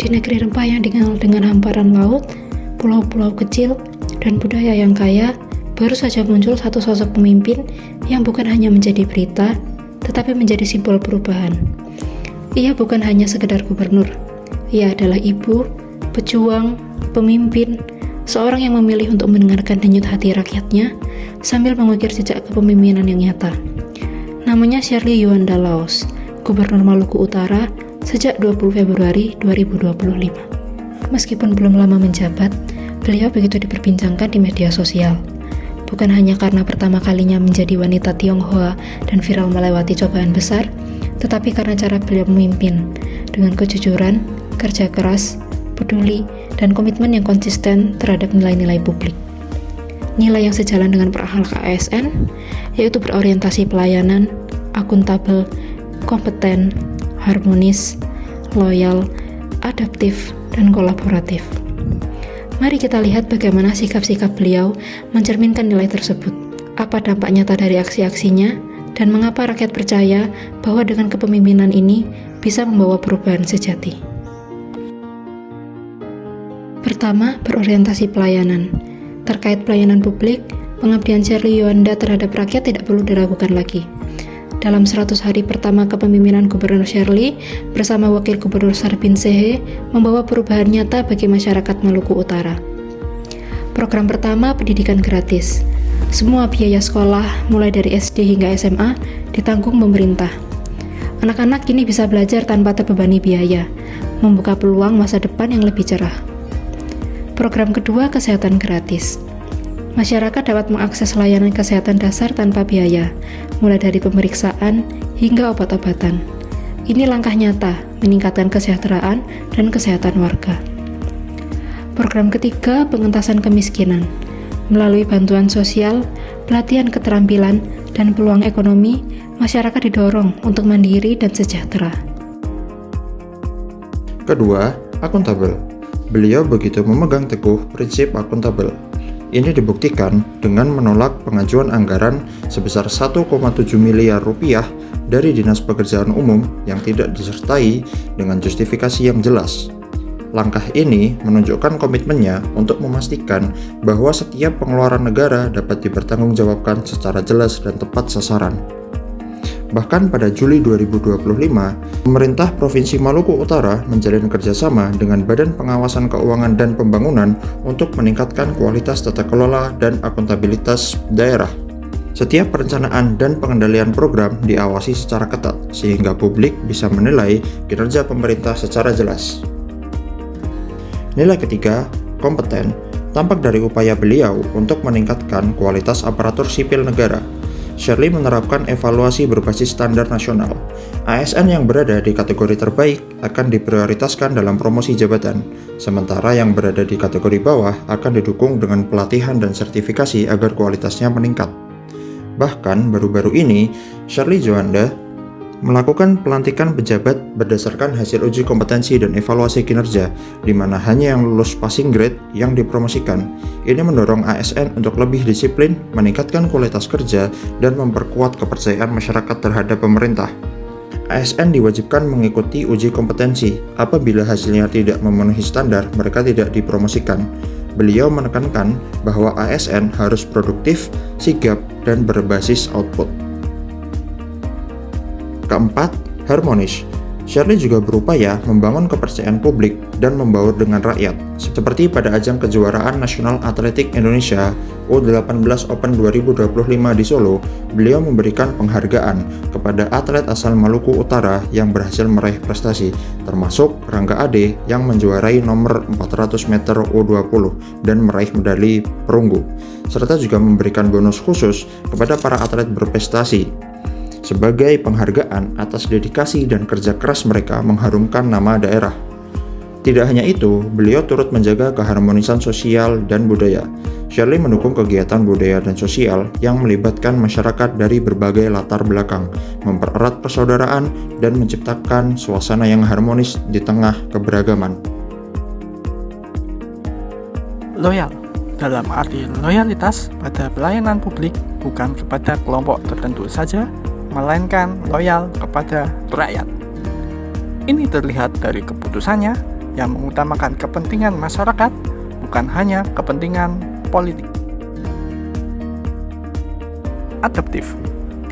Di negeri rempah yang dikenal dengan hamparan laut, pulau-pulau kecil, dan budaya yang kaya, baru saja muncul satu sosok pemimpin yang bukan hanya menjadi berita, tetapi menjadi simbol perubahan. Ia bukan hanya sekedar gubernur, ia adalah ibu, pejuang, pemimpin, seorang yang memilih untuk mendengarkan denyut hati rakyatnya sambil mengukir jejak kepemimpinan yang nyata. Namanya Shirley Yuanda Laos, Gubernur Maluku Utara sejak 20 Februari 2025. Meskipun belum lama menjabat, beliau begitu diperbincangkan di media sosial. Bukan hanya karena pertama kalinya menjadi wanita Tionghoa dan viral melewati cobaan besar, tetapi karena cara beliau memimpin dengan kejujuran, kerja keras, peduli, dan komitmen yang konsisten terhadap nilai-nilai publik. Nilai yang sejalan dengan perangkat ASN, yaitu berorientasi pelayanan, akuntabel, kompeten, harmonis, loyal, adaptif, dan kolaboratif. Mari kita lihat bagaimana sikap-sikap beliau mencerminkan nilai tersebut. Apa dampak nyata dari aksi-aksinya, dan mengapa rakyat percaya bahwa dengan kepemimpinan ini bisa membawa perubahan sejati. Pertama, berorientasi pelayanan. Terkait pelayanan publik, pengabdian Shirley Yuanda terhadap rakyat tidak perlu diragukan lagi. Dalam 100 hari pertama kepemimpinan Gubernur Shirley bersama Wakil Gubernur Sarbin Sehe membawa perubahan nyata bagi masyarakat Maluku Utara. Program pertama, pendidikan gratis. Semua biaya sekolah, mulai dari SD hingga SMA, ditanggung pemerintah. Anak-anak kini bisa belajar tanpa terbebani biaya, membuka peluang masa depan yang lebih cerah. Program kedua, kesehatan gratis. Masyarakat dapat mengakses layanan kesehatan dasar tanpa biaya, mulai dari pemeriksaan hingga obat-obatan. Ini langkah nyata meningkatkan kesejahteraan dan kesehatan warga. Program ketiga, pengentasan kemiskinan. Melalui bantuan sosial, pelatihan keterampilan, dan peluang ekonomi, masyarakat didorong untuk mandiri dan sejahtera. Kedua, akuntabel. Beliau begitu memegang teguh prinsip akuntabel. Ini dibuktikan dengan menolak pengajuan anggaran sebesar 1,7 miliar rupiah dari Dinas Pekerjaan Umum yang tidak disertai dengan justifikasi yang jelas. Langkah ini menunjukkan komitmennya untuk memastikan bahwa setiap pengeluaran negara dapat dipertanggungjawabkan secara jelas dan tepat sasaran. Bahkan pada Juli 2025, pemerintah Provinsi Maluku Utara menjalin kerjasama dengan Badan Pengawasan Keuangan dan Pembangunan untuk meningkatkan kualitas tata kelola dan akuntabilitas daerah. Setiap perencanaan dan pengendalian program diawasi secara ketat, sehingga publik bisa menilai kinerja pemerintah secara jelas. Nilai ketiga, kompeten, tampak dari upaya beliau untuk meningkatkan kualitas aparatur sipil negara. Shirley menerapkan evaluasi berbasis standar nasional. ASN yang berada di kategori terbaik akan diprioritaskan dalam promosi jabatan, sementara yang berada di kategori bawah akan didukung dengan pelatihan dan sertifikasi agar kualitasnya meningkat. Bahkan baru-baru ini, Shirley Yuanda melakukan pelantikan pejabat berdasarkan hasil uji kompetensi dan evaluasi kinerja, di mana hanya yang lulus passing grade yang dipromosikan. Ini mendorong ASN untuk lebih disiplin, meningkatkan kualitas kerja, dan memperkuat kepercayaan masyarakat terhadap pemerintah. ASN diwajibkan mengikuti uji kompetensi. Apabila hasilnya tidak memenuhi standar, mereka tidak dipromosikan. Beliau menekankan bahwa ASN harus produktif, sigap, dan berbasis output. Keempat, harmonis. Shirley juga berupaya membangun kepercayaan publik dan membaur dengan rakyat. Seperti pada ajang kejuaraan nasional atletik Indonesia U18 Open 2025 di Solo, beliau memberikan penghargaan kepada atlet asal Maluku Utara yang berhasil meraih prestasi, termasuk Rangga Ade yang menjuarai nomor 400 meter U20 dan meraih medali perunggu, serta juga memberikan bonus khusus kepada para atlet berprestasi sebagai penghargaan atas dedikasi dan kerja keras mereka mengharumkan nama daerah. Tidak hanya itu, beliau turut menjaga keharmonisan sosial dan budaya. Shirley mendukung kegiatan budaya dan sosial yang melibatkan masyarakat dari berbagai latar belakang, mempererat persaudaraan, dan menciptakan suasana yang harmonis di tengah keberagaman. Loyal, dalam arti loyalitas pada pelayanan publik bukan kepada kelompok tertentu saja, melainkan loyal kepada rakyat. Ini terlihat dari keputusannya yang mengutamakan kepentingan masyarakat, bukan hanya kepentingan politik. Adaptif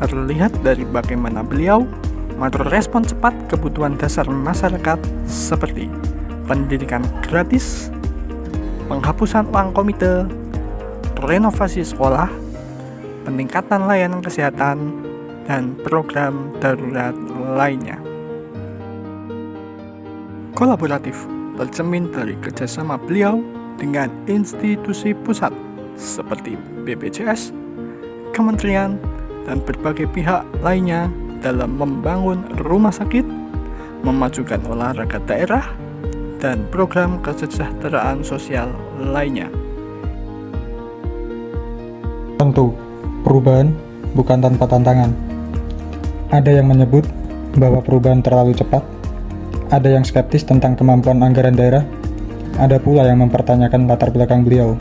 terlihat dari bagaimana beliau merespon cepat kebutuhan dasar masyarakat seperti pendidikan gratis, penghapusan uang komite, renovasi sekolah, peningkatan layanan kesehatan, dan program darurat lainnya. Kolaboratif tercermin dari kerjasama beliau dengan institusi pusat seperti BPJS, kementerian, dan berbagai pihak lainnya dalam membangun rumah sakit, memajukan olahraga daerah, dan program kesejahteraan sosial lainnya. Tentu, perubahan bukan tanpa tantangan. Ada yang menyebut bahwa perubahan terlalu cepat, ada yang skeptis tentang kemampuan anggaran daerah, ada pula yang mempertanyakan latar belakang beliau.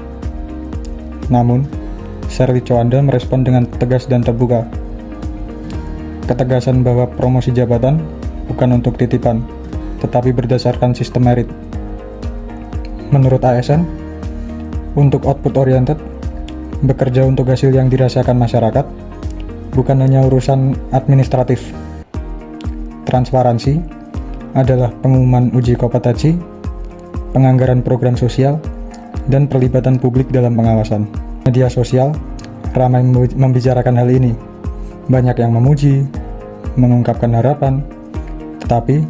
Namun, Sherly Coanda merespon dengan tegas dan terbuka. Ketegasan bahwa promosi jabatan bukan untuk titipan, tetapi berdasarkan sistem merit. Menurut ASN, untuk output oriented, bekerja untuk hasil yang dirasakan masyarakat, bukan hanya urusan administratif. Transparansi adalah pengumuman uji kompetensi, penganggaran program sosial, dan perlibatan publik dalam pengawasan. Media sosial ramai membicarakan hal ini. Banyak yang memuji, mengungkapkan harapan, tetapi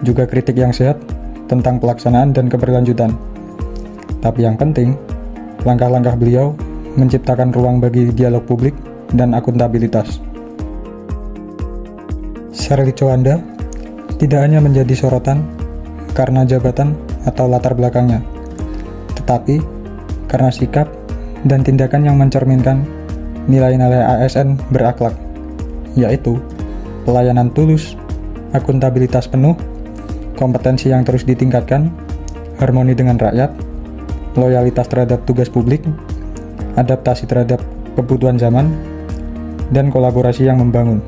juga kritik yang sehat tentang pelaksanaan dan keberlanjutan. Tapi yang penting, langkah-langkah beliau menciptakan ruang bagi dialog publik dan akuntabilitas. Sherly Coanda tidak hanya menjadi sorotan karena jabatan atau latar belakangnya, tetapi karena sikap dan tindakan yang mencerminkan nilai-nilai ASN berakhlak, yaitu pelayanan tulus, akuntabilitas penuh, kompetensi yang terus ditingkatkan, harmoni dengan rakyat, loyalitas terhadap tugas publik, adaptasi terhadap kebutuhan zaman, dan kolaborasi yang membangun.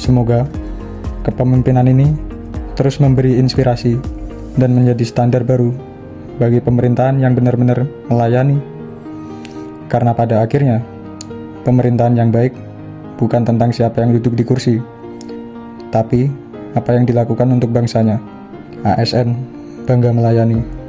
Semoga kepemimpinan ini terus memberi inspirasi dan menjadi standar baru bagi pemerintahan yang benar-benar melayani. Karena pada akhirnya, pemerintahan yang baik bukan tentang siapa yang duduk di kursi, tapi apa yang dilakukan untuk bangsanya. ASN bangga melayani.